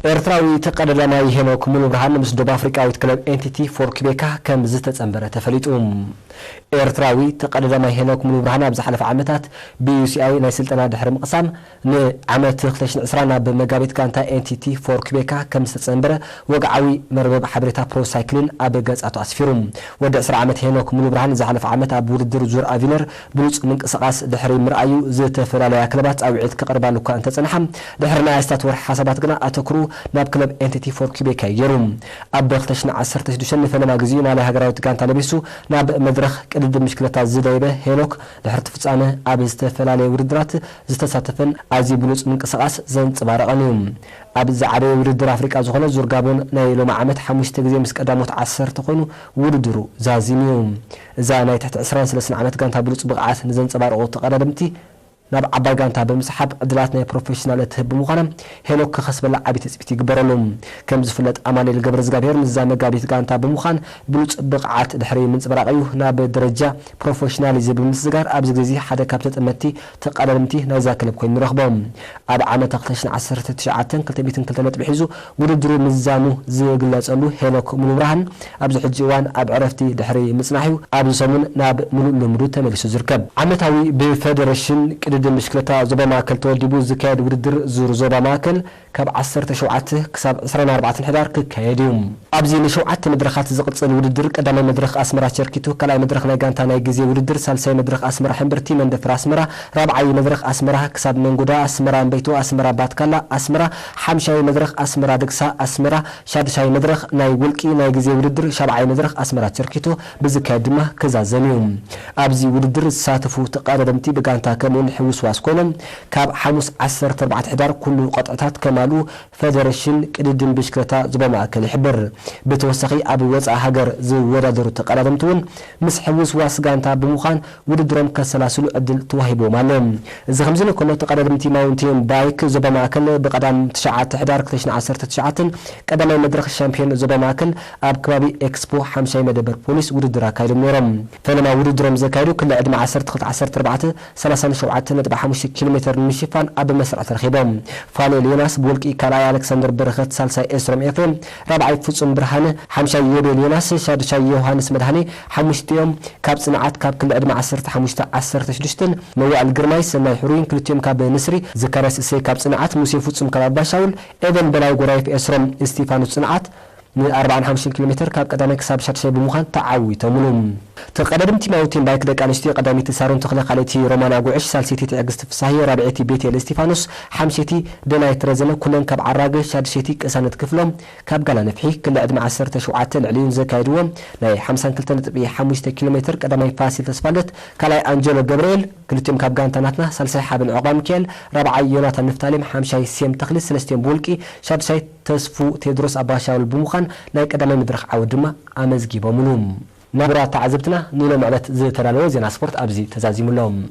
ኤርትራዊ ተቀዳዳማይ ሄኖክ ሙሉ ብርሃን ምስ ደቡብ አፍሪካዊት ክለብ ኤንቲቲ ፎር ኩቤካ ከም ዝተጸንበረ ተፈሊጡ ኤርትራዊ ተቀዳዳማይ ሄኖክ ሙሉ ብርሃን ኣብ ዝሓለፈ ዓመታት ቢዩሲአይ ናይ ስልጠና ድሕሪ ምቅሳም ንዓመት 2020 ናብ መጋቢት ጋንታ ኤንቲቲ ፎር ኩቤካ ከም ዝተጸንበረ ወግዓዊ መርበብ ሓበሬታ ፕሮ ሳይክሊን ኣብ ገጻቱ ኣስፊሩ ወዲ 10 ዓመት ሄኖክ ሙሉ ብርሃን ዝሓለፈ ዓመት ኣብ ውድድር ዙር አቪነር ብሉጽ ምንቅስቃስ ድሕሪ ምርኣዩ ዝተፈላለያ ክለባት ጻውዒት ከቅርባሉ እኳ እንተጸንሐ ድሕሪ ናይ ኣስታት ወርሒ ሓሳባት ግና ኣተክሩ ናብ ክለብ ኤንቲቲ ፎር ኩቤካ ይሩ ኣብ 2016 ንፈለማ ግዚኡ ናይ ሃገራዊት ጋንታ ለቢሱ ናብ መድረኽ ቅድድም ምሽክለታ ዝደይበ ሄኖክ ድሕሪ ፍጻመ ኣብ ዝተፈላለየ ውድድራት ዝተሳተፈን ኣዝዩ ብሉጽ ምንቅስቃስ ዘንጸባረቐን እዩ ኣብ ዝዓበየ ውድድር ኣፍሪቃ ዝኾነ ዙር ጋቦን ናይ ሎማ ዓመት 5 ግዜ ምስ ቀዳሞት 10 ኮይኑ ውድድሩ ዛዚሙ እዛ ናይ ትሕቲ 23 ዓመት ጋንታ ብሉጽ ብቕዓት ንዘንጸባረቑ ተቐዳደምቲ ናብ ዓባይ ጋንታ በምስሓብ ዕድላት ናይ ፕሮፌሽናል ትህብ ምዃና ሄኖክ ከስበላ ዓቢይ ተጽቢት ይግበረሉ ከም ዝፍለጥ ኣማኑኤል ገብረ እግዚአብሔር ንዛ መጋቢት ጋንታ ብምዃን ብሉጽ ብቕዓት ድሕሪ ምንጽብራቕ ናብ ደረጃ ፕሮፌሽናሊዝም ብምስጋር ኣብዚ ግዜ ሓደ ካብ ተጠመቲ ተቐዳደምቲ ናይዛ ክለብ ኮይኑ ረኽቦም ኣብ ዓመት 2019 202 ነጥቢ ሒዙ ውድድሩ ምዛኑ ዝግለጸሉ ሄኖክ ሙሉ ብርሃን ኣብዚ ሕጂ እዋን ኣብ ዕረፍቲ ድሕሪ ምጽናሑ ኣብዚ ሰሙን ናብ ሙሉእ ልምዱ ተመሊሱ ዝርከብ ዓመታዊ ብፌደሬሽን ቅድድም ምሽክለታ ዞባ ማእከል ተወዲቡ ዝካየድ ውድድር ዙር ዞባ ማእከል ካብ 17 ክሳብ 24 ሕዳር ክካየድ እዩ ኣብዚ ንሸውዓተ መድረኻት ዝቕጽል ውድድር ቀዳማይ መድረኽ ኣስመራ ቸርኪቱ ካልኣይ መድረኽ ናይ ጋንታ ናይ ግዜ ውድድር ሳልሳይ መድረኽ ኣስመራ ሕምብርቲ መንደፍር ኣስመራ ራብዓይ መድረኽ ኣስመራ ክሳብ መንጎዳ ኣስመራ እንበይቶ ኣስመራ ባትካላ ኣስመራ ሓምሻይ መድረኽ ኣስመራ ድግሳ ኣስመራ ሻድሻይ መድረኽ ናይ ውልቂ ናይ ግዜ ውድድር ሻብዓይ መድረኽ ኣስመራ ቸርኪቱ ብዝካየድ ድማ ክዛዘም እዩ ኣብዚ ውድድር ዝሳተፉ ተቐዳደምቲ ብጋንታ ከምኡን ሕውስዋስ ኮይኖም ካብ ሓሙስ 14 ሕዳር ኩሉ ቆጥዕታት ከማሉ ፌደሬሽን ቅድድም ብሽክለታ ዞባ ማእከል ይሕብር ብተወሳኺ ኣብ ወፃኢ ሃገር ዝወዳደሩ ተቐዳደምቲ እውን ምስ ሕውስዋስ ጋንታ ብምዃን ውድድሮም ከሰላስሉ ዕድል ተዋሂቦም ኣሎ እዚ ከምዚ ንከሎ ተቐዳደምቲ ማውንቴን ባይክ ዞባ ማእከል ብቐዳም 9 ሕዳር 2019 ቀዳማይ መድረኽ ሻምፒዮን ዞባ ማእከል ኣብ ከባቢ ኤክስፖ 5 መደበር ፖሊስ ውድድር ኣካይዶም ነይሮም ፈለማ ውድድሮም ዘካይዱ ክለ ዕድመ 12 37.5 ኪሎ ሜትር ንምሽፋን ኣብ መስርዕ ተረኺቦም ፋሌል ዮናስ ብወልቂ ካልኣይ ኣሌክሳንደር በረኸት ሳልሳይ ኤስሮም ኤፍሬም ራብዓይ ፍጹም ብርሃነ ሓምሻይ ዮቤል ዮናስ ሻድሻይ ዮሃንስ መድሃኔ ሓሙሽቲኦም ካብ ጽንዓት ካብ ክለ ዕድመ 15-16 መዋዕል ግርማይ ሰናይ ሕሩይን ክልቲኦም ካብ ንስሪ ዘካርያስ እሰይ ካብ ጽንዓት ሙሴ ፍጹም ካብ ኣባሻውል ኤቨን በላይ ጎራይፍ ኤስሮም እስጢፋኖስ ጽንዓት ن45 كيلومتر كاب قدامي كساب شرشي بمخان تعوي تملوم تقدمت ماوتين بايك دك انشتي قدامي تسارون تخلق عليتي رومانا غوعش سالسيتي تعقست فصاحي رابعتي بيتي الاستيفانوس حمشتي دناي ترزنه كلن كاب عراق شادشتي قسانت كفلهم كاب قال نفحي كل عدم 10 شعات العليون زكايدوم لاي 52.5 كيلومتر قدامي فاسيل تسفلت كلاي انجلو جبريل كلتيم كاب غانتناتنا سالسي حابن عقبه ميكيل رابعي يوناتان نفتاليم حمشاي سيم تخلص سلستين بولكي شادشاي تسفو تدرس اباشاول بمخان لاي قدامي مدرخ عودما امزغي بملوم نبرا تعذبتنا نيلو معلت زي ترالو زينا سبورت ابزي تزازيم لهم